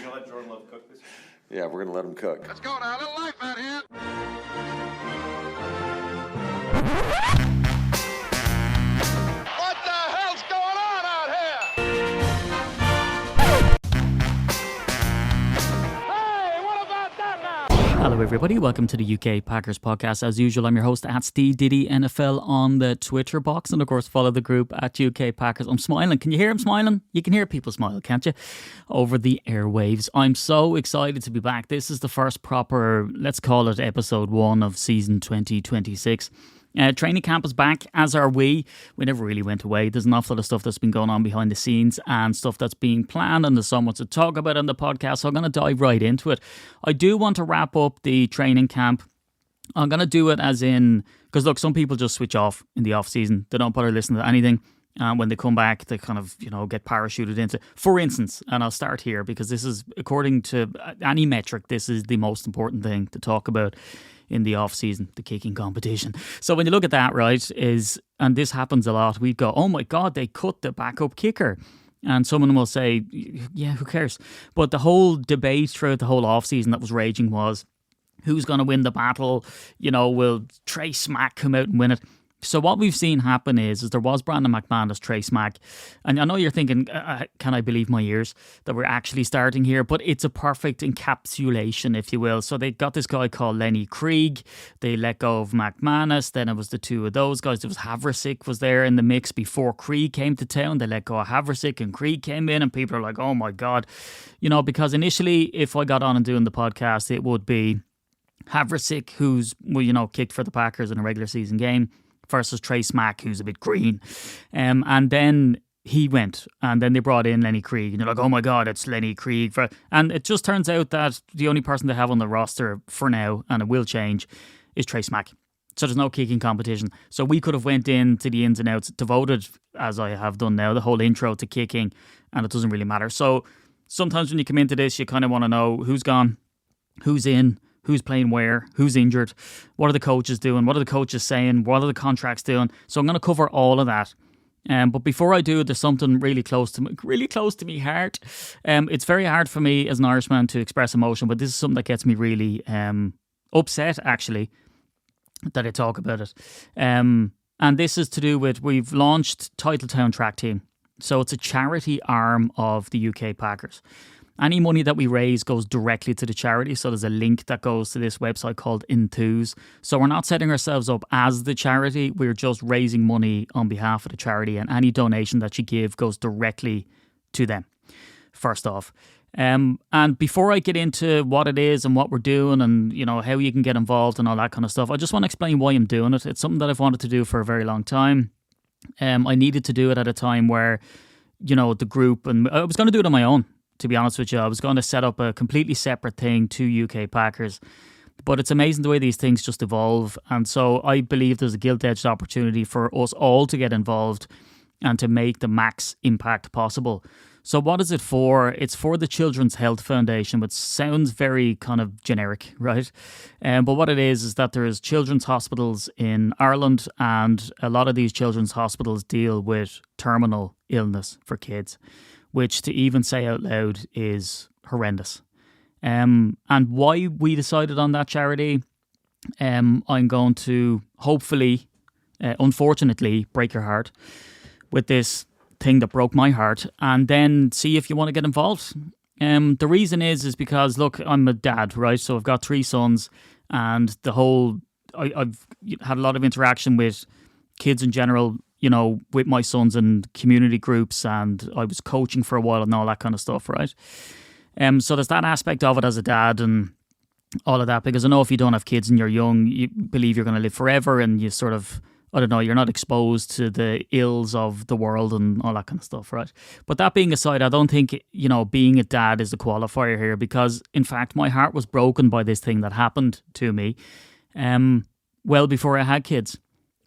You gonna let Jordan Love cook this year? Yeah, we're going to let him cook. Let's go now, a little life out here. What the hell's going on out here? Hey, what about that now? Hello everybody, welcome to the UK Packers podcast. As usual, I'm your host at Steve Diddy NFL on the Twitter box, and of course follow the group at UK Packers. I'm smiling. Can you hear him smiling? You can hear people smile, can't you? Over the airwaves. I'm so excited to be back. This is the first proper, let's call it episode 1 of season 2026. Training camp is back, as are we. We never really went away. There's an awful lot of stuff that's been going on behind the scenes and stuff that's being planned, and there's so much to talk about on the podcast, so I'm going to dive right into it. I do want to wrap up the training camp. I'm going to do it as in, because look, some people just switch off in the off season. They don't bother listening to anything. When they come back, they kind of, get parachuted into, for instance, and I'll start here because this is, according to any metric, this is the most important thing to talk about in the off season, the kicking competition. So when you look at that, right, and this happens a lot, we go, oh my God, they cut the backup kicker. And someone will say, yeah, who cares? But the whole debate throughout the whole off season that was raging was, who's going to win the battle? Will Trey Smack come out and win it? So what we've seen happen is there was Brandon McManus, Trey Smack, and I know you're thinking, can I believe my ears that we're actually starting here? But it's a perfect encapsulation, if you will. So they got this guy called Lenny Krieg. They let go of McManus. Then it was the two of those guys. There was Haversick was there in the mix before Krieg came to town. They let go of Haversick and Krieg came in, and people are like, oh my God, because initially, if I got on and doing the podcast, it would be Haversick, who's kicked for the Packers in a regular season game, versus Trey Smack, who's a bit green. And then he went, and then they brought in Lenny Krieg, and you're like, oh my God, it's Lenny Krieg. And it just turns out that the only person they have on the roster for now, and it will change, is Trey Smack. So there's no kicking competition. So we could have went into the ins and outs, devoted, as I have done now, the whole intro to kicking, and it doesn't really matter. So sometimes when you come into this, you kind of want to know who's gone, who's in, who's playing where, who's injured, what are the coaches doing, what are the coaches saying, what are the contracts doing. So I'm going to cover all of that. But before I do, there's something really close to me heart. It's very hard for me as an Irishman to express emotion, but this is something that gets me really upset, actually, that I talk about it. And this is to do with, we've launched Titletown Track Team. So it's a charity arm of the UK Packers. Any money that we raise goes directly to the charity. So there's a link that goes to this website called Enthuse. So we're not setting ourselves up as the charity. We're just raising money on behalf of the charity. And any donation that you give goes directly to them, first off. And before I get into what it is and what we're doing and, how you can get involved and all that kind of stuff, I just want to explain why I'm doing it. It's something that I've wanted to do for a very long time. I needed to do it at a time where, the group, and I was going to do it on my own. To be honest with you, I was going to set up a completely separate thing to UK Packers. But it's amazing the way these things just evolve. And so I believe there's a gilt-edged opportunity for us all to get involved and to make the max impact possible. So what is it for? It's for the Children's Health Foundation, which sounds very kind of generic, right? But what it is that there is children's hospitals in Ireland, and a lot of these children's hospitals deal with terminal illness for kids, which to even say out loud is horrendous. And why we decided on that charity, I'm going to hopefully, unfortunately, break your heart with this thing that broke my heart, and then see if you want to get involved. The reason is because, look, I'm a dad, right? So I've got 3 sons, and I've had a lot of interaction with kids in general, with my sons and community groups, and I was coaching for a while and all that kind of stuff, right? So there's that aspect of it as a dad and all of that, because I know if you don't have kids and you're young, you believe you're going to live forever, and you sort of, you're not exposed to the ills of the world and all that kind of stuff, right? But that being aside, I don't think, being a dad is a qualifier here, because in fact, my heart was broken by this thing that happened to me well before I had kids.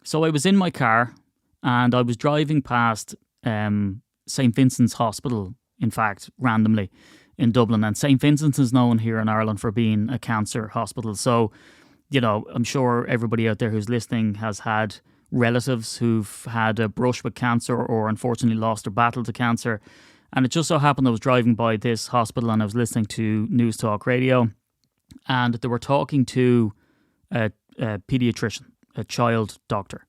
So I was in my car, and I was driving past St. Vincent's Hospital, in fact, randomly in Dublin. And St. Vincent's is known here in Ireland for being a cancer hospital. So, I'm sure everybody out there who's listening has had relatives who've had a brush with cancer or unfortunately lost their battle to cancer. And it just so happened I was driving by this hospital and I was listening to News Talk Radio, and they were talking to a pediatrician, a child doctor.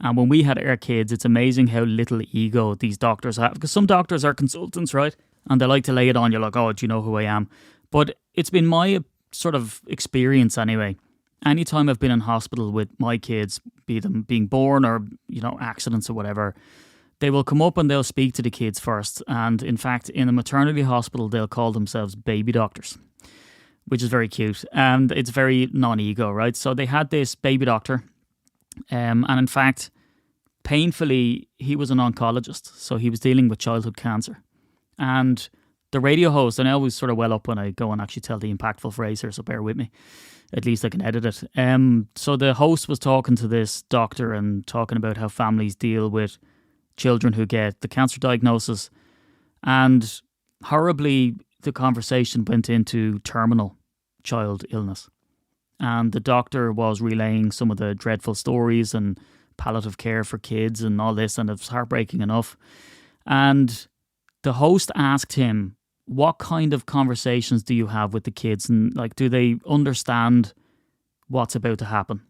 And when we had our kids, it's amazing how little ego these doctors have. Because some doctors are consultants, right? And they like to lay it on you like, oh, do you know who I am? But it's been my sort of experience anyway. Anytime I've been in hospital with my kids, be them being born or, accidents or whatever, they will come up and they'll speak to the kids first. And in fact, in a maternity hospital, they'll call themselves baby doctors, which is very cute. And it's very non-ego, right? So they had this baby doctor. And in fact, painfully, he was an oncologist. So he was dealing with childhood cancer. And the radio host, and I always sort of well up when I go and actually tell the impactful phrase here, so bear with me. At least I can edit it. So the host was talking to this doctor and talking about how families deal with children who get the cancer diagnosis. And horribly, the conversation went into terminal child illness. And the doctor was relaying some of the dreadful stories and palliative care for kids and all this, and it was heartbreaking enough. And the host asked him, what kind of conversations do you have with the kids? And do they understand what's about to happen?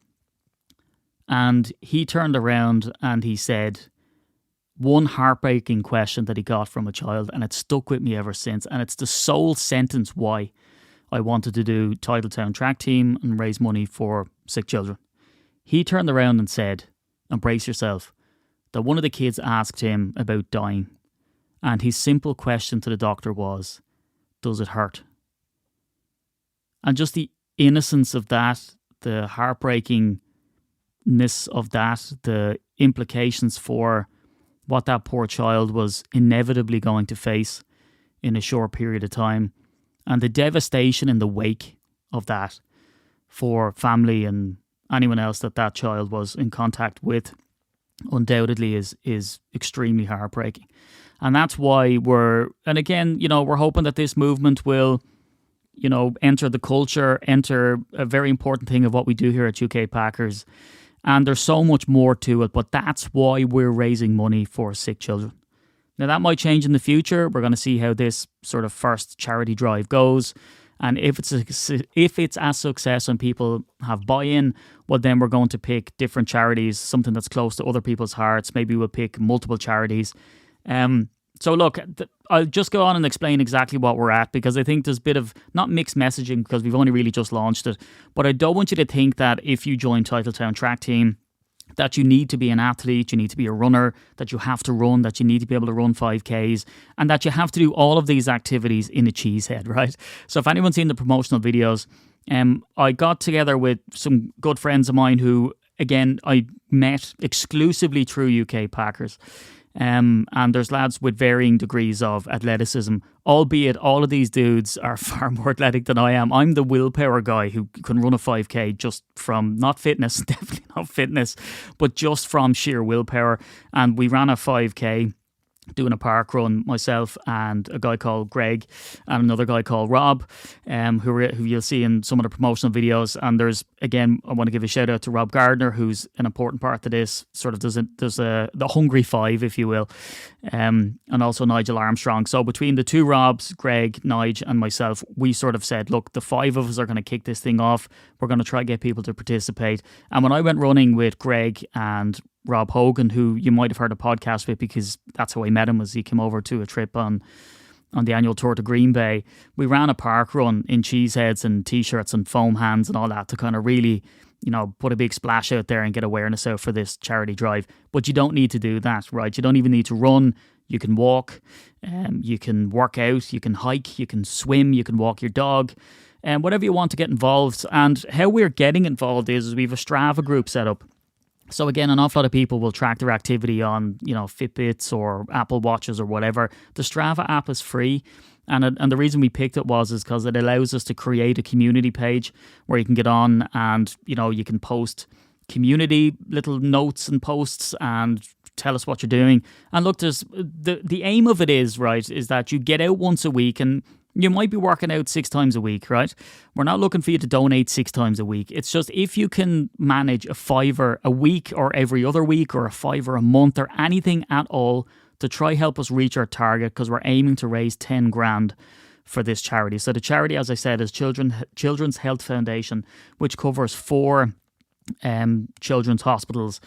And he turned around and he said, one heartbreaking question that he got from a child, and it stuck with me ever since. And it's the sole sentence why I wanted to do Titletown Track Team and raise money for sick children. He turned around and said, and brace yourself, that one of the kids asked him about dying. And his simple question to the doctor was, does it hurt? And just the innocence of that, the heartbreakingness of that, the implications for what that poor child was inevitably going to face in a short period of time, and the devastation in the wake of that for family and anyone else that child was in contact with, undoubtedly is extremely heartbreaking. And that's why we're hoping that this movement will, enter the culture, enter a very important thing of what we do here at UK Packers. And there's so much more to it, but that's why we're raising money for sick children. Now, that might change in the future. We're going to see how this sort of first charity drive goes. And if it's a success and people have buy-in, well, then we're going to pick different charities, something that's close to other people's hearts. Maybe we'll pick multiple charities. So look, I'll just go on and explain exactly what we're at, because I think there's a bit of, not mixed messaging because we've only really just launched it, but I don't want you to think that if you join Titletown Track Team, that you need to be an athlete, you need to be a runner, that you have to run, that you need to be able to run 5Ks, and that you have to do all of these activities in a cheesehead, right? So if anyone's seen the promotional videos, I got together with some good friends of mine who, again, I met exclusively through UK Packers. And there's lads with varying degrees of athleticism, albeit all of these dudes are far more athletic than I am. I'm the willpower guy who can run a 5K just from, not fitness, definitely not fitness, but just from sheer willpower. And we ran a 5K doing a park run, myself and a guy called Greg and another guy called Rob, who you'll see in some of the promotional videos. And there's, again, I want to give a shout out to Rob Gardner, who's an important part of this, sort of does the Hungry Five, if you will, and also Nigel Armstrong. So between the two Robs, Greg, Nige and myself, we sort of said, look, the five of us are going to kick this thing off. We're going to try to get people to participate. And when I went running with Greg and Rob Hogan, who you might have heard a podcast with because that's how I met him, as he came over to a trip on the annual tour to Green Bay. We ran a park run in cheeseheads and t-shirts and foam hands and all that to kind of really, put a big splash out there and get awareness out for this charity drive. But you don't need to do that, right? You don't even need to run. You can walk, you can work out, you can hike, you can swim, you can walk your dog, and whatever you want to get involved. And how we're getting involved is we have a Strava group set up. So again, an awful lot of people will track their activity on, Fitbits or Apple Watches or whatever. The Strava app is free. And the reason we picked it is because it allows us to create a community page where you can get on and, you can post community little notes and posts and tell us what you're doing. And look, there's the aim of it is that you get out once a week and you might be working out 6 times a week, right? We're not looking for you to donate 6 times a week. It's just if you can manage a £5 a week or every other week or a £5 a month or anything at all to try help us reach our target, because we're aiming to raise 10 grand for this charity. So the charity, as I said, is Children's Health Foundation, which covers 4 children's hospitals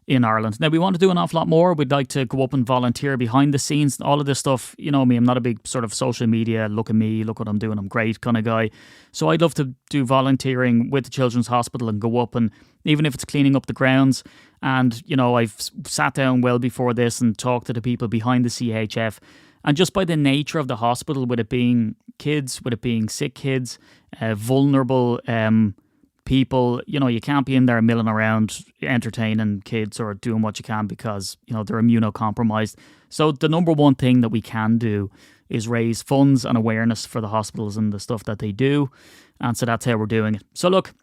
in Ireland. Now, we want to do an awful lot more. We'd like to go up and volunteer behind the scenes, all of this stuff. You know me, I'm not a big sort of social media, look at me, look what I'm doing, I'm great kind of guy. So I'd love to do volunteering with the Children's Hospital and go up, and even if it's cleaning up the grounds. And, you know, I've sat down well before this and talked to the people behind the CHF. And just by the nature of the hospital, with it being kids, with it being sick kids, vulnerable people, you know, you can't be in there milling around entertaining kids or doing what you can, because, you know, they're immunocompromised. So the number one thing that we can do is raise funds and awareness for the hospitals and the stuff that they do. And so that's how we're doing it. So look,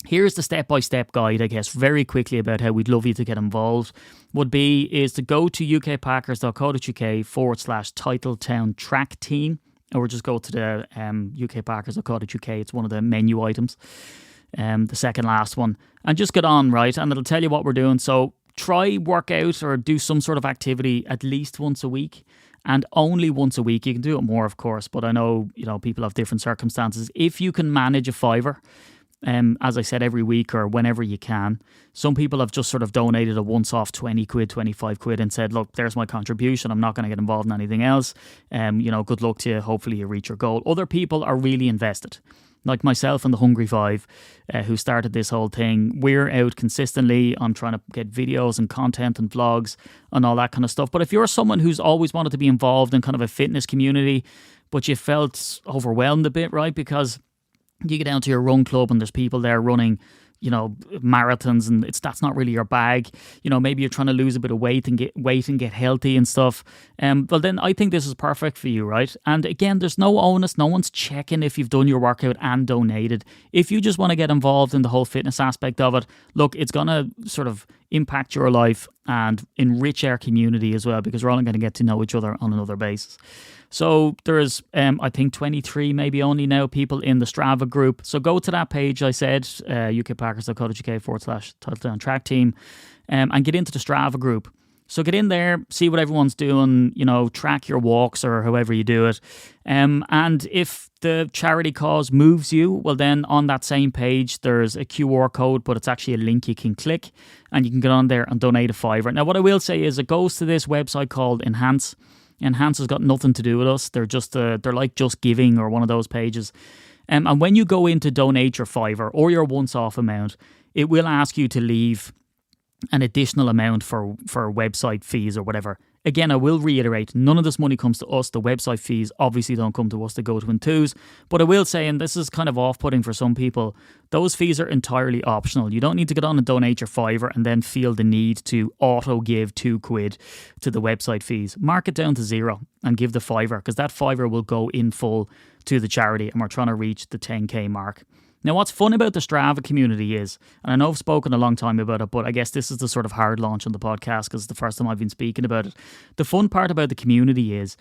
here's the step-by-step guide, I guess, very quickly about how we'd love you to get involved. Is to go to ukpackers.co.uk/Titletown Track Team, or just go to the ukpackers.co.uk. It's one of the menu items. The second last one, and just get on, right? And it'll tell you what we're doing. So try work out or do some sort of activity at least once a week, and only once a week. You can do it more, of course, but I know, you know, people have different circumstances. If you can manage a fiver, as I said, every week or whenever you can. Some people have just sort of donated a once-off 20 quid, 25 quid and said, look, there's my contribution. I'm not going to get involved in anything else. You know, good luck to you. Hopefully you reach your goal. Other people are really invested. Like myself and the Hungry Five, who started this whole thing. We're out consistently. I'm trying to get videos and content and vlogs and all that kind of stuff. But if you're someone who's always wanted to be involved in kind of a fitness community, but you felt overwhelmed a bit, right? Because you get down to your run club and there's people there running, you know, marathons, and that's not really your bag. You know, maybe you're trying to lose a bit of weight and get healthy and stuff. Well, then I think this is perfect for you, right? And again, there's no onus. No one's checking if you've done your workout and donated. If you just want to get involved in the whole fitness aspect of it, look, it's going to sort of impact your life and enrich our community as well, because we're all going to get to know each other on another basis. So there's, I think, 23 maybe only now people in the Strava group. So go to that page I said, ukpackers.co.uk/Titletown Track Team, and get into the Strava group. So get in there, see what everyone's doing, you know, track your walks or however you do it. And if the charity cause moves you, well then on that same page there's a QR code, but it's actually a link you can click and you can get on there and donate a fiver. Now what I will say is it goes to this website called Enhance. Enhance has got nothing to do with us. They're just they're like Just Giving or one of those pages. And when you go in to donate your fiver or your once-off amount, it will ask you to leave an additional amount for website fees or whatever. Again, I will reiterate, none of this money comes to us. The website fees obviously don't come to us, they go to Enthuse. But I will say, and this is kind of off-putting for some people, those fees are entirely optional. You don't need to get on and donate your fiver and then feel the need to auto-give 2 quid to the website fees. Mark it down to 0 and give the fiver, because that fiver will go in full to the charity, and we're trying to reach the 10k mark. Now, what's fun about the Strava community is, and I know I've spoken a long time about it, but I guess this is the sort of hard launch on the podcast because it's the first time I've been speaking about it. The fun part about the community is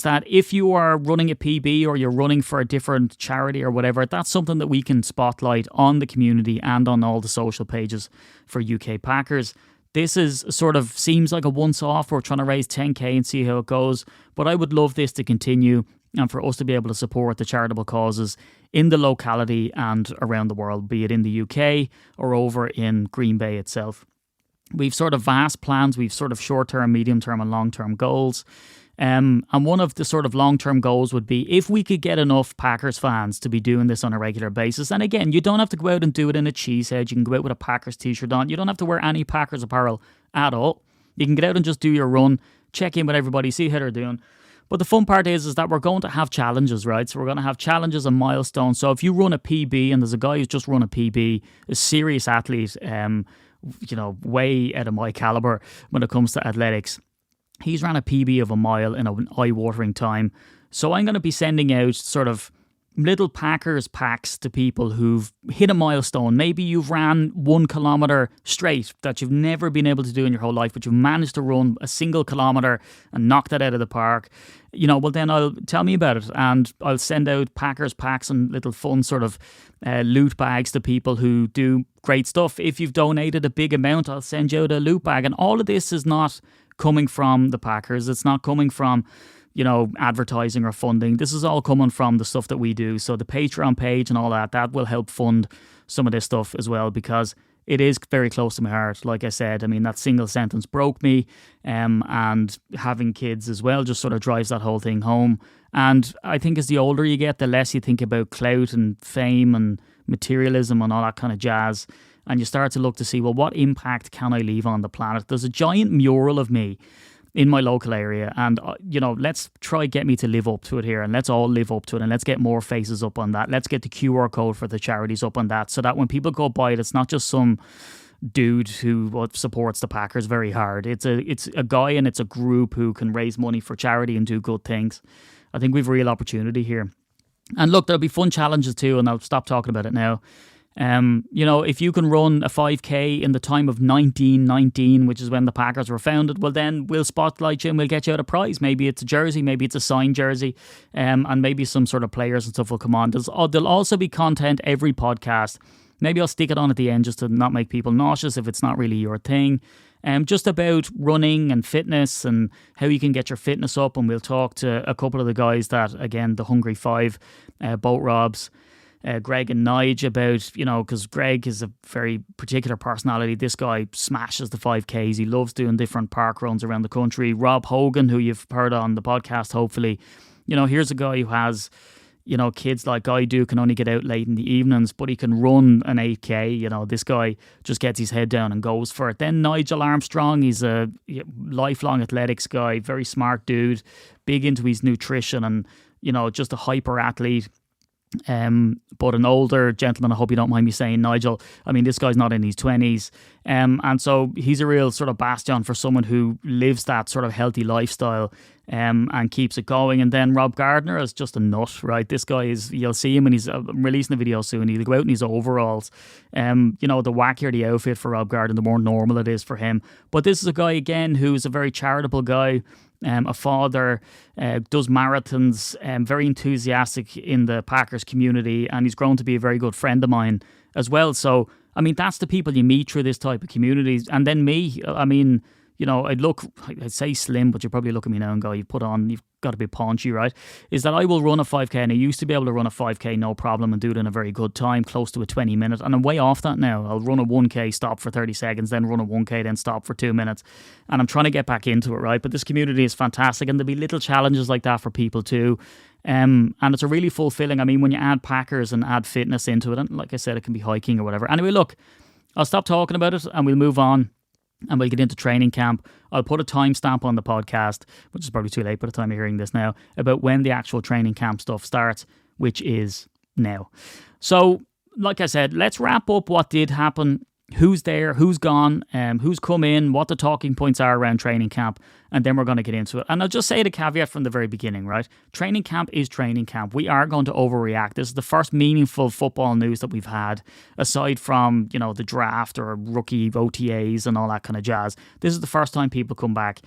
that if you are running a PB or you're running for a different charity or whatever, that's something that we can spotlight on the community and on all the social pages for UK Packers. This is sort of seems like a once-off. We're trying to raise 10k and see how it goes, but I would love this to continue and for us to be able to support the charitable causes in the locality and around the world, be it in the UK or over in Green Bay itself. We've sort of vast plans. We've sort of short-term, medium-term and long-term goals. And one of the sort of long-term goals would be if we could get enough Packers fans to be doing this on a regular basis. And again, you don't have to go out and do it in a cheesehead. You can go out with a Packers t-shirt on. You don't have to wear any Packers apparel at all. You can get out and just do your run, check in with everybody, see how they're doing. But the fun part is that we're going to have challenges, right? So we're going to have challenges and milestones. So if you run a PB, and there's a guy who's just run a PB, a serious athlete, way out of my caliber when it comes to athletics. He's ran a PB of a mile in an eye-watering time. So I'm going to be sending out sort of little Packers packs to people who've hit a milestone. Maybe you've ran 1 kilometre straight that you've never been able to do in your whole life, but you've managed to run a single kilometre and knock that out of the park. Well then I'll tell me about it, and I'll send out Packers packs and little fun sort of loot bags to people who do great stuff. If you've donated a big amount, I'll send you out a loot bag. And all of this is not coming from the Packers. It's not coming from, advertising or funding. This is all coming from the stuff that we do. So the Patreon page and all that will help fund some of this stuff as well, because it is very close to my heart. Like I said, I mean, that single sentence broke me, and having kids as well just sort of drives that whole thing home. And I think as the older you get, the less you think about clout and fame and materialism and all that kind of jazz. And you start to look to see, well, what impact can I leave on the planet? There's a giant mural of me in my local area, and let's try get me to live up to it here, and let's all live up to it, and let's get more faces up on that. Let's get the QR code for the charities up on that, so that when people go by it, it's not just some dude who supports the Packers very hard. It's a guy, and it's a group who can raise money for charity and do good things. I think we've real opportunity here. And look, there'll be fun challenges too, and I'll stop talking about it now. If you can run a 5K in the time of 1919, which is when the Packers were founded, well, then we'll spotlight you and we'll get you out a prize. Maybe it's a jersey, maybe it's a signed jersey, and maybe some sort of players and stuff will come on. There'll also be content every podcast. Maybe I'll stick it on at the end just to not make people nauseous if it's not really your thing. Just about running and fitness and how you can get your fitness up. And we'll talk to a couple of the guys that, again, the Hungry Five, Boat Robs, Greg and Nige, about, because Greg is a very particular personality. This guy smashes the 5Ks. He loves doing different park runs around the country. Rob Hogan, who you've heard on the podcast, hopefully, here's a guy who has, kids like I do, can only get out late in the evenings, but he can run an 8K. This guy just gets his head down and goes for it. Then Nigel Armstrong, he's a lifelong athletics guy, very smart dude, big into his nutrition and, just a hyper athlete. But an older gentleman, I hope you don't mind me saying, Nigel. I mean, this guy's not in his 20s. And so he's a real sort of bastion for someone who lives that sort of healthy lifestyle and keeps it going. And then Rob Gardner is just a nut, right? This guy is, you'll see him and he's releasing a video soon. He'll go out in his overalls. The wackier the outfit for Rob Gardner, the more normal it is for him. But this is a guy, again, who's a very charitable guy. A father, does marathons, very enthusiastic in the Packers community, and he's grown to be a very good friend of mine as well. So, I mean, that's the people you meet through this type of communities. And then me, I mean, I'd say slim, but you probably look at me now and go, you've got to be paunchy, right? Is that I will run a 5K, and I used to be able to run a 5K no problem and do it in a very good time, close to a 20 minute. And I'm way off that now. I'll run a 1K, stop for 30 seconds, then run a 1K, then stop for 2 minutes. And I'm trying to get back into it, right? But this community is fantastic, and there'll be little challenges like that for people too. And it's a really fulfilling, I mean, when you add Packers and add fitness into it, and like I said, it can be hiking or whatever. Anyway, look, I'll stop talking about it and we'll move on. And we'll get into training camp. I'll put a timestamp on the podcast, which is probably too late by the time you're hearing this now, about when the actual training camp stuff starts, which is now. So, like I said, let's wrap up what did happen. Who's there, who's gone, who's come in, what the talking points are around training camp, and then we're going to get into it. And I'll just say the caveat from the very beginning, right? Training camp is training camp. We are going to overreact. This is the first meaningful football news that we've had, aside from, the draft or rookie OTAs and all that kind of jazz. This is the first time people come back.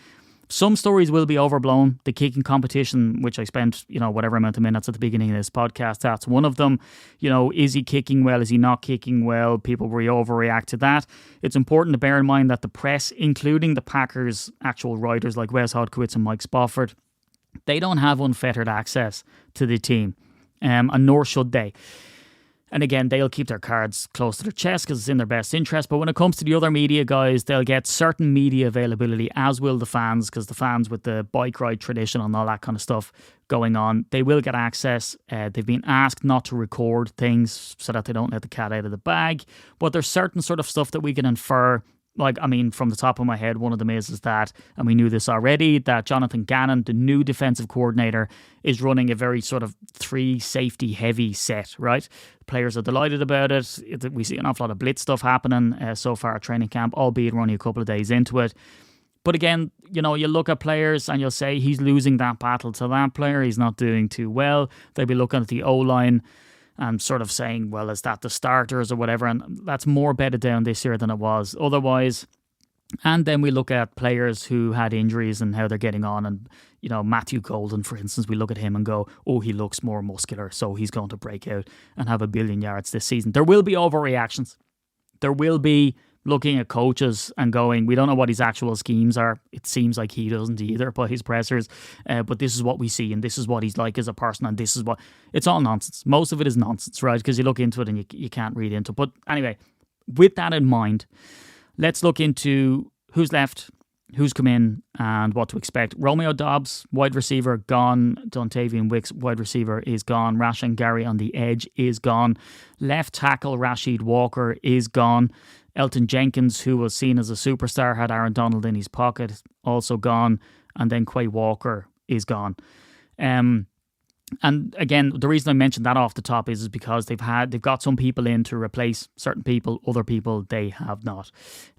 Some stories will be overblown. The kicking competition, which I spent, whatever amount of minutes at the beginning of this podcast, that's one of them. Is he kicking well? Is he not kicking well? People will overreact to that. It's important to bear in mind that the press, including the Packers' actual writers like Wes Hodkiewicz and Mike Spofford, they don't have unfettered access to the team, and nor should they. And again, they'll keep their cards close to their chest because it's in their best interest. But when it comes to the other media guys, they'll get certain media availability, as will the fans, because the fans with the bike ride tradition and all that kind of stuff going on, they will get access. They've been asked not to record things so that they don't let the cat out of the bag. But there's certain sort of stuff that we can infer. Like, I mean, from the top of my head, one of them is that, and we knew this already, that Jonathan Gannon, the new defensive coordinator, is running a very sort of 3 safety heavy set, right? Players are delighted about it. We see an awful lot of blitz stuff happening so far at training camp, albeit we're only a couple of days into it. But again, you look at players and you'll say he's losing that battle to that player. He's not doing too well. They'll be looking at the O-line and sort of saying, well, is that the starters or whatever? And that's more bedded down this year than it was otherwise. And then we look at players who had injuries and how they're getting on. And, Matthew Golden, for instance, we look at him and go, oh, he looks more muscular, so he's going to break out and have 1 billion yards this season. There will be overreactions. There will be looking at coaches and going, we don't know what his actual schemes are. It seems like he doesn't either by his pressers. But this is what we see, and this is what he's like as a person, and this is what... It's all nonsense. Most of it is nonsense, right? Because you look into it and you can't read into it. But anyway, with that in mind, let's look into who's left, who's come in, and what to expect. Romeo Dobbs, wide receiver, gone. Dontavian Wicks, wide receiver, is gone. Rashan Gary on the edge is gone. Left tackle Rashid Walker is gone. Elton Jenkins, who was seen as a superstar, had Aaron Donald in his pocket, also gone. And then Quay Walker is gone. And again, the reason I mentioned that off the top is because they've got some people in to replace certain people, other people they have not.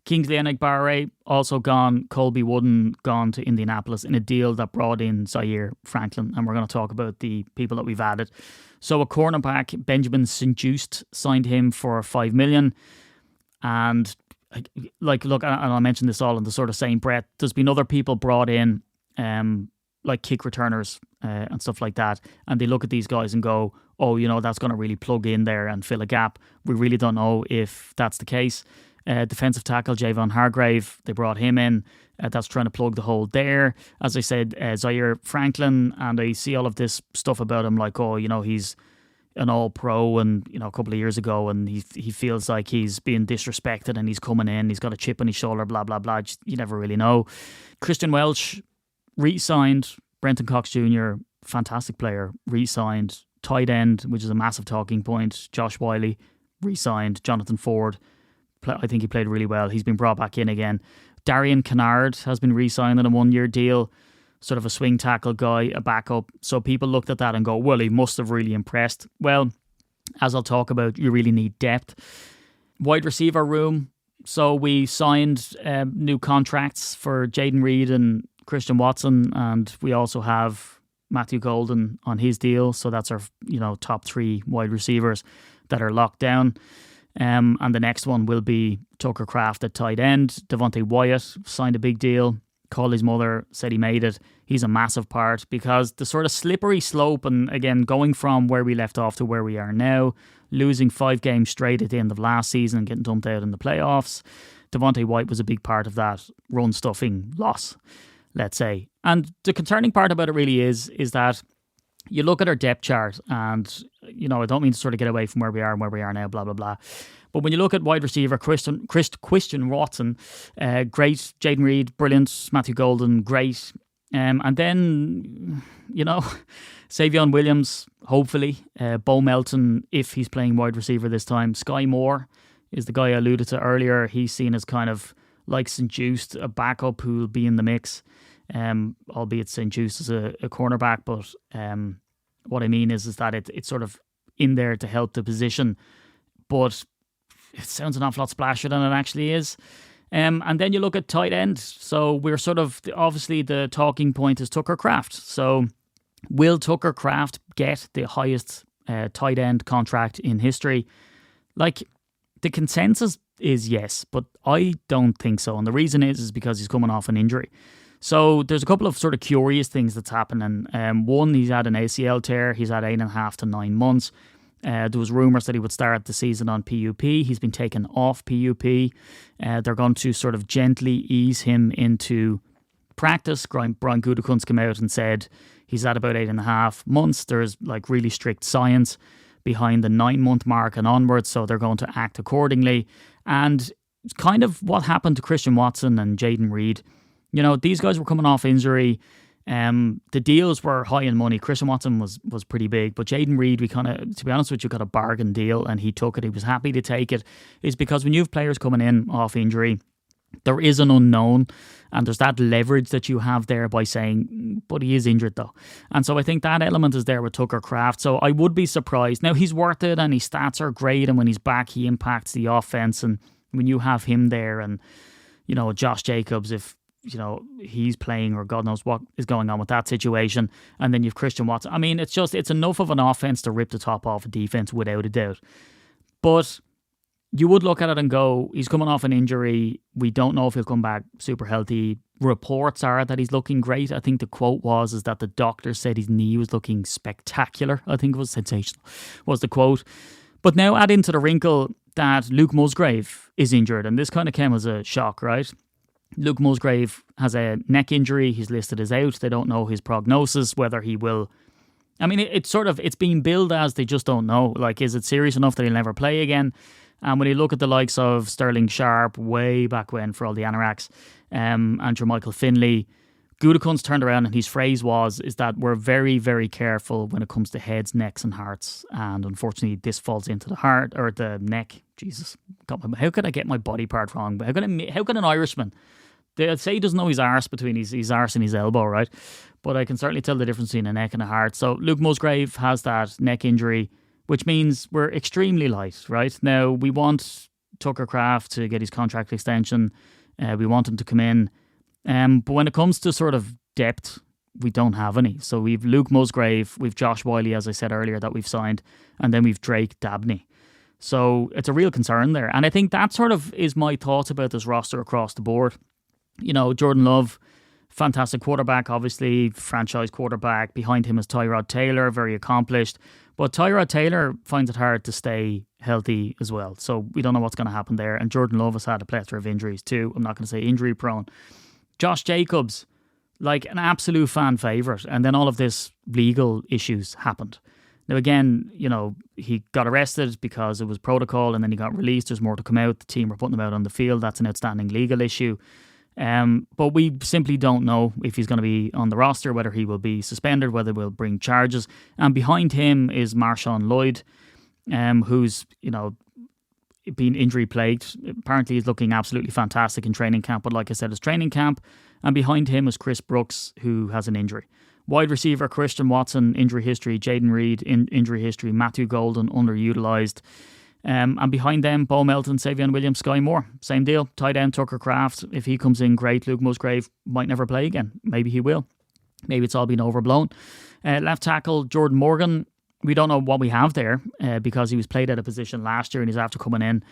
Kingsley Enagbare also gone. Colby Wooden gone to Indianapolis in a deal that brought in Zaire Franklin, and we're going to talk about the people that we've added. So a cornerback, Benjamin St-Juste, signed him for $5 million, and look, and I'll mention this all in the sort of same breath. There's been other people brought in, like kick returners and stuff like that, and they look at these guys and go, oh, that's going to really plug in there and fill a gap. We really don't know if that's the case. Defensive tackle Javon Hargrave, they brought him in. That's trying to plug the hole there. As I said, Zaire Franklin, and I see all of this stuff about him like, he's an all-pro and, a couple of years ago, and he feels like he's being disrespected and he's coming in, he's got a chip on his shoulder, blah, blah, blah. You never really know. Christian Welch, re-signed. Brenton Cox Jr., fantastic player, re-signed. Tight end, which is a massive talking point. Josh Wiley, re-signed. Jonathan Ford, I think he played really well. He's been brought back in again. Darian Kennard has been re-signed on a 1-year deal. Sort of a swing tackle guy, a backup. So people looked at that and go, well, he must have really impressed. Well, as I'll talk about, you really need depth. Wide receiver room. So we signed new contracts for Jaden Reed and Christian Watson, and we also have Matthew Golden on his deal. So that's our top 3 wide receivers that are locked down. And the next one will be Tucker Kraft at tight end. Devontae Wyatt signed a big deal. Called his mother, said he made it. He's a massive part because the sort of slippery slope, and again, going from where we left off to where we are now, losing 5 games straight at the end of last season and getting dumped out in the playoffs. Devontae Wyatt was a big part of that run-stuffing loss, let's say. And the concerning part about it really is that you look at our depth chart, and I don't mean to sort of get away from where we are and where we are now, blah, blah, blah. But when you look at wide receiver, Christian Watson, great. Jaden Reed, brilliant. Matthew Golden, great. And then, Savion Williams, hopefully. Bo Melton, if he's playing wide receiver this time. Sky Moore is the guy I alluded to earlier. He's seen as kind of like St-Juste, a backup who will be in the mix. Albeit St-Juste is a cornerback, but what I mean is that it's sort of in there to help the position, but it sounds an awful lot splashier than it actually is. And then you look at tight end. So we're sort of, obviously the talking point is Tucker Kraft. So will Tucker Kraft get the highest tight end contract in history? Like, the consensus is yes, but I don't think so. And the reason is because he's coming off an injury. So there's a couple of sort of curious things that's happening. One, he's had an ACL tear. He's had 8.5 to 9 months. There was rumours that he would start the season on PUP. He's been taken off PUP. They're going to sort of gently ease him into practice. Brian Gutekunst came out and said he's at about 8.5 months. There's like really strict science behind the 9-month mark and onwards, so they're going to act accordingly. And kind of what happened to Christian Watson and Jaden Reed. These guys were coming off injury. The deals were high in money. Christian Watson was pretty big, but Jaden Reed, we kind of, to be honest with you, got a bargain deal, and he took it. He was happy to take it. Is because when you have players coming in off injury, there is an unknown, and there's that leverage that you have there by saying, but he is injured though. And so I think that element is there with Tucker Kraft. So I would be surprised. Now, he's worth it, and his stats are great, and when he's back, he impacts the offense. And when you have him there, and Josh Jacobs, if he's playing, or God knows what is going on with that situation, and then you've Christian Watson. I mean, it's enough of an offense to rip the top off a defense without a doubt. But you would look at it and go, he's coming off an injury. We don't know if he'll come back super healthy. Reports are that he's looking great. I think the quote is that the doctor said his knee was looking spectacular. I think it was sensational, was the quote. But now add into the wrinkle that Luke Musgrave is injured, and this kind of came as a shock, right? Luke Musgrave has a neck injury. He's listed as out. They don't know his prognosis, whether he will. I mean, it's being billed as they just don't know. Like, is it serious enough that he'll never play again? And when you look at the likes of Sterling Sharp, way back when for all the Anoraks, Andrew Michael Finley, Gutekunst turned around and his phrase is that we're very, very careful when it comes to heads, necks and hearts. And unfortunately, this falls into the heart or the neck. Jesus, how could I get my body part wrong? How could an Irishman? They'd say he doesn't know his arse between his arse and his elbow, right? But I can certainly tell the difference between a neck and a heart. So Luke Musgrave has that neck injury, which means we're extremely light, right? Now, we want Tucker Kraft to get his contract extension. We want him to come in. But when it comes to sort of depth, we don't have any. So we've Luke Musgrave, we've Josh Wiley, as I said earlier, that we've signed, and then we've Drake Dabney. So it's a real concern there. And I think that sort of is my thoughts about this roster across the board. You know, Jordan Love, fantastic quarterback, obviously, franchise quarterback. Behind him is Tyrod Taylor, very accomplished. But Tyrod Taylor finds it hard to stay healthy as well. So we don't know what's going to happen there. And Jordan Love has had a plethora of injuries too. I'm not going to say injury prone. Josh Jacobs, like an absolute fan favourite. And then all of this legal issues happened. Now, again, you know, he got arrested because it was protocol and then he got released. There's more to come out. The team were putting him out on the field. That's an outstanding legal issue. But we simply don't know if he's going to be on the roster, whether he will be suspended, whether we'll bring charges. And behind him is Marshawn Lloyd, who's, you know, been injury plagued. Apparently he's looking absolutely fantastic in training camp, but like I said, it's training camp. And behind him is Chris Brooks, who has an injury. Wide receiver Christian Watson, injury history. Jaden Reed, injury history. Matthew Golden, underutilised. And behind them, Bo Melton, Savion Williams, Sky Moore. Same deal. Tight end Tucker Kraft. If he comes in, great. Luke Musgrave might never play again. Maybe he will. Maybe it's all been overblown. Left tackle Jordan Morgan. We don't know what we have there because he was played at a position last year and he's after coming in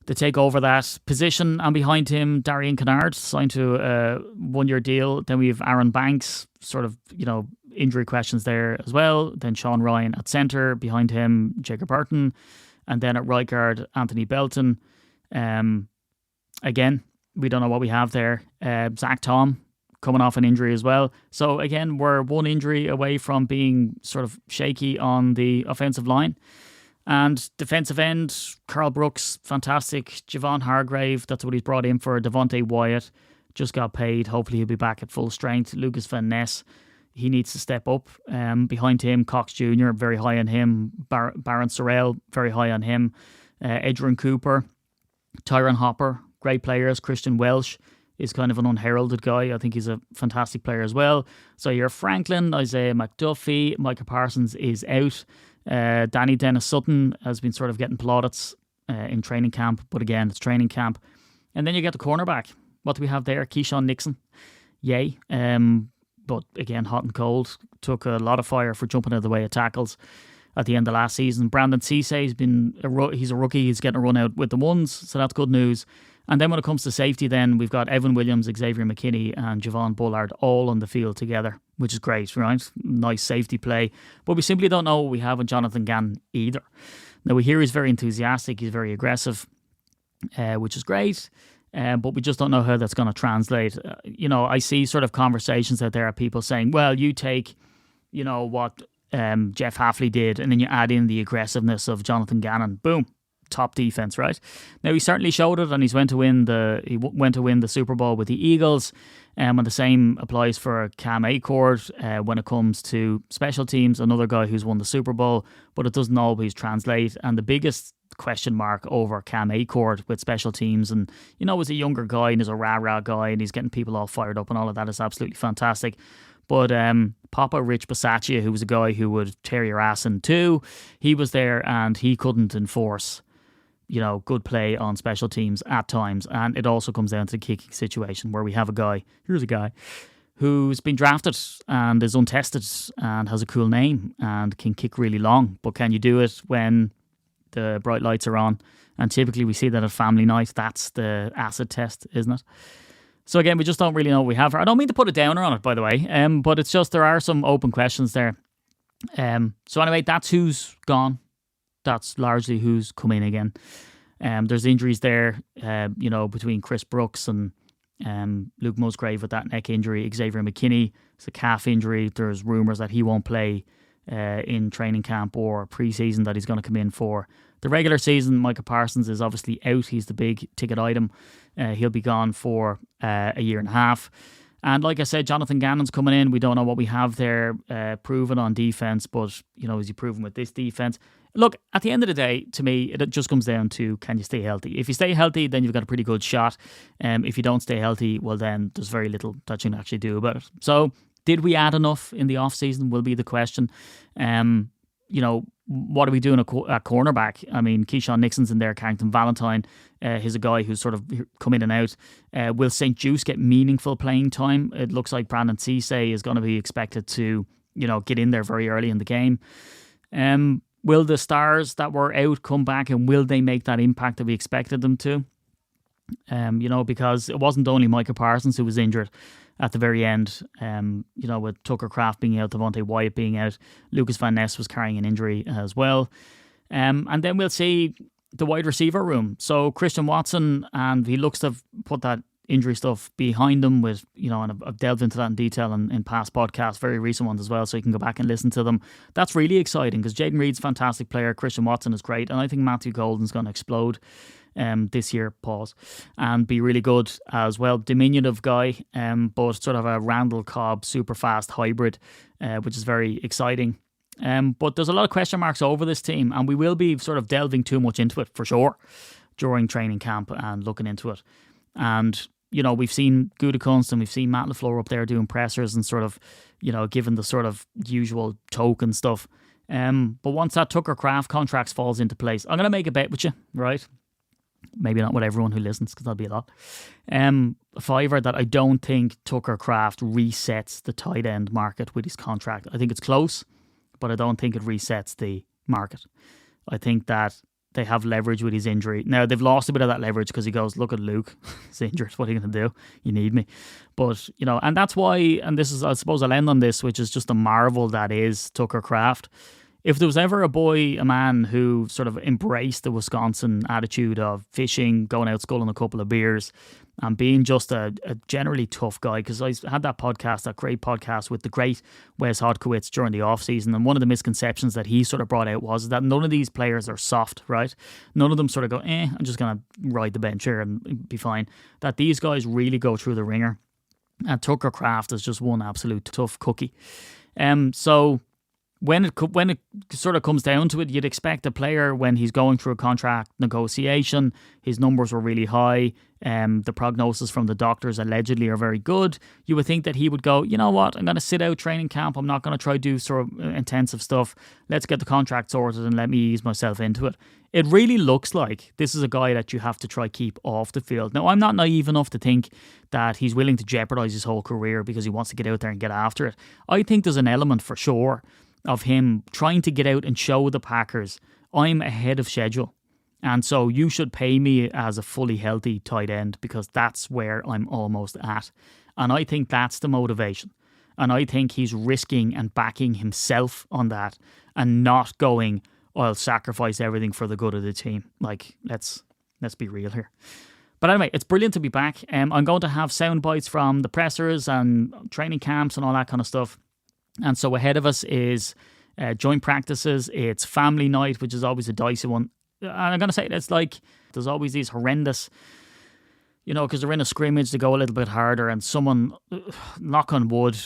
to take over that position. And behind him, Darian Kennard signed to a one-year deal. Then we have Aaron Banks, sort of, you know, injury questions there as well. Then Sean Ryan at centre. Behind him, Jacob Burton. And then at right guard, Anthony Belton. Again, we don't know what we have there. Zach Tom coming off an injury as well. So again, we're one injury away from being sort of shaky on the offensive line. And defensive end, Carl Brooks, fantastic. Javon Hargrave, that's what he's brought in for. Devontae Wyatt just got paid. Hopefully he'll be back at full strength. Lucas Van Ness, he needs to step up. Behind him, Cox Jr., very high on him. Baron Sorrell, very high on him. Edgerrin Cooper, Tyron Hopper, great players. Christian Welsh is kind of an unheralded guy. I think he's a fantastic player as well. So you're Franklin, Isaiah McDuffie, Micah Parsons is out. Danny Dennis Sutton has been sort of getting plaudits in training camp, but again, it's training camp. And then you get the cornerback. What do we have there? Keyshawn Nixon. Yay. But again, hot and cold. Took a lot of fire for jumping out of the way of tackles at the end of last season. Brandon Cisse, he's a rookie. He's getting a run out with the ones, so that's good news. And then when it comes to safety, then we've got Evan Williams, Xavier McKinney and Javon Bullard all on the field together, which is great, right? Nice safety play. But we simply don't know what we have with Jonathan Gannon either. Now, we hear he's very enthusiastic. He's very aggressive, which is great. But we just don't know how that's going to translate. You know, I see sort of conversations out there of people saying, well, you take, you know, what Jeff Hafley did and then you add in the aggressiveness of Jonathan Gannon. Boom. Top defense, right? Now he certainly showed it, and he went to win the Super Bowl with the Eagles. And the same applies for Cam Acord when it comes to special teams. Another guy who's won the Super Bowl, but it doesn't always translate. And the biggest question mark over Cam Acord with special teams, and you know, he's a younger guy and he's a rah guy, and he's getting people all fired up, and all of that is absolutely fantastic. But Papa Rich Bisaccia, who was a guy who would tear your ass in two, he was there and he couldn't enforce, you know, good play on special teams at times. And it also comes down to the kicking situation where we have here's a guy who's been drafted and is untested and has a cool name and can kick really long. But can you do it when the bright lights are on? And typically we see that at family night. That's the acid test, isn't it? So again, we just don't really know what we have. I don't mean to put a downer on it, by the way, but it's just there are some open questions there. So anyway, that's who's gone. That's largely who's come in again. There's injuries there, between Chris Brooks and Luke Musgrave with that neck injury. Xavier McKinney, it's a calf injury. There's rumours that he won't play in training camp or pre-season, that he's going to come in for the regular season. Micah Parsons is obviously out. He's the big ticket item. He'll be gone for a year and a half. And like I said, Jonathan Gannon's coming in. We don't know what we have there proven on defence, but, is he proven with this defence? Look, at the end of the day, to me, it just comes down to, can you stay healthy? If you stay healthy, then you've got a pretty good shot. If you don't stay healthy, well, then there's very little that you can actually do about it. So, did we add enough in the off-season will be the question. What are we doing at cornerback? I mean, Keyshawn Nixon's in there, Carrington Valentine. He's a guy who's sort of come in and out. Will St. Juice get meaningful playing time? It looks like Brandon Cisse is going to be expected to, get in there very early in the game. Will the stars that were out come back, and will they make that impact that we expected them to? Because it wasn't only Micah Parsons who was injured at the very end, with Tucker Kraft being out, Devontae Wyatt being out, Lucas Van Ness was carrying an injury as well. And then we'll see the wide receiver room. So Christian Watson, and he looks to have put that injury stuff behind him with, and I've delved into that in detail in past podcasts, very recent ones as well, so you can go back and listen to them. That's really exciting because Jaden Reed's a fantastic player, Christian Watson is great, and I think Matthew Golden's going to explode this year, and be really good as well. Diminutive guy, but sort of a Randall Cobb super fast hybrid, which is very exciting. But there's a lot of question marks over this team, and we will be sort of delving too much into it for sure during training camp and looking into it. And we've seen Gutekunst and we've seen Matt LaFleur up there doing pressers and sort of, given the sort of usual token stuff. But once that Tucker Kraft contract falls into place, I'm going to make a bet with you, right? Maybe not with everyone who listens, because that'll be a lot. A fiver that I don't think Tucker Kraft resets the tight end market with his contract. I think it's close, but I don't think it resets the market. I think that they have leverage with his injury. Now, they've lost a bit of that leverage because he goes, look at Luke, he's injured, what are you going to do? You need me. But, and that's why, and this is, I suppose I'll end on this, which is just a marvel that is Tucker Kraft. If there was ever a man who sort of embraced the Wisconsin attitude of fishing, going out sculling a couple of beers, and being just a generally tough guy, because I had that great podcast with the great Wes Hodkiewicz during the offseason, and one of the misconceptions that he sort of brought out was that none of these players are soft, right? None of them sort of go, I'm just going to ride the bench here and be fine. That these guys really go through the ringer, and Tucker Kraft is just one absolute tough cookie. So when it sort of comes down to it, you'd expect a player, when he's going through a contract negotiation, his numbers were really high, the prognosis from the doctors allegedly are very good. You would think that he would go, you know what, I'm going to sit out training camp, I'm not going to try to do sort of intensive stuff, let's get the contract sorted and let me ease myself into it. It really looks like this is a guy that you have to try keep off the field. Now, I'm not naive enough to think that he's willing to jeopardise his whole career because he wants to get out there and get after it. I think there's an element for sure of him trying to get out and show the Packers, I'm ahead of schedule. And so you should pay me as a fully healthy tight end because that's where I'm almost at. And I think that's the motivation. And I think he's risking and backing himself on that and not going, I'll sacrifice everything for the good of the team. Like, let's be real here. But anyway, it's brilliant to be back. I'm going to have sound bites from the pressers and training camps and all that kind of stuff. And so ahead of us is joint practices. It's family night, which is always a dicey one. And I'm going to say it's like there's always these horrendous, because they're in a scrimmage, they go a little bit harder and someone, knock on wood,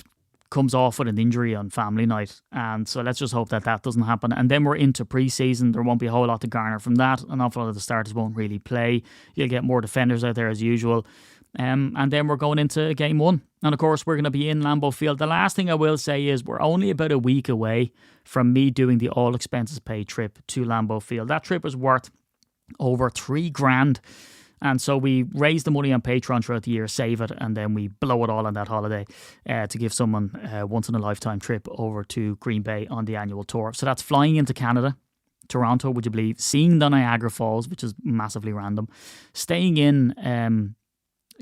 comes off with an injury on family night. And so let's just hope that doesn't happen. And then we're into pre-season. There won't be a whole lot to garner from that. An awful lot of the starters won't really play. You'll get more defenders out there as usual. And then we're going into game one. And of course, we're going to be in Lambeau Field. The last thing I will say is we're only about a week away from me doing the all expenses paid trip to Lambeau Field. That trip was worth over $3,000. And so we raise the money on Patreon throughout the year, save it, and then we blow it all on that holiday to give someone a once-in-a-lifetime trip over to Green Bay on the annual tour. So that's flying into Canada, Toronto, would you believe, seeing the Niagara Falls, which is massively random, staying in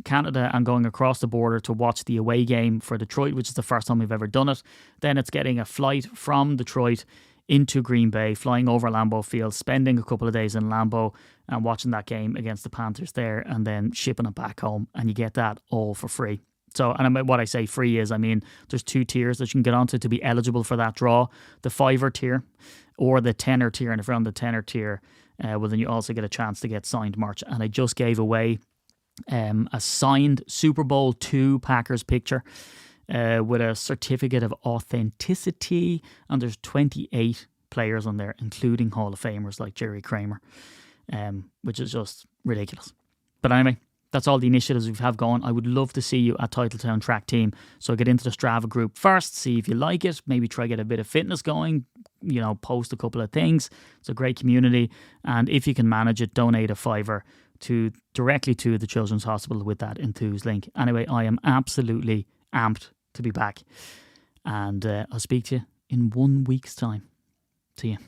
Canada and going across the border to watch the away game for Detroit, which is the first time we've ever done it. Then it's getting a flight from Detroit into Green Bay, flying over Lambeau Field, spending a couple of days in Lambeau and watching that game against the Panthers there, and then shipping it back home, and you get that all for free. So, and what I say free is, I mean, there's 2 tiers that you can get onto to be eligible for that draw. The $5 tier or the $10 tier. And if you're on the $10 tier, well, then you also get a chance to get signed merch. And I just gave away a signed Super Bowl II Packers picture with a certificate of authenticity. And there's 28 players on there, including Hall of Famers like Jerry Kramer, which is just ridiculous. But anyway, that's all the initiatives we have going. I would love to see you at Titletown Track Team. So get into the Strava group first, see if you like it, maybe try get a bit of fitness going, you know, post a couple of things. It's a great community. And if you can manage it, donate a $5 directly to the Children's Hospital with that Enthuse link. Anyway, I am absolutely amped to be back. And I'll speak to you in 1 week's time. See you.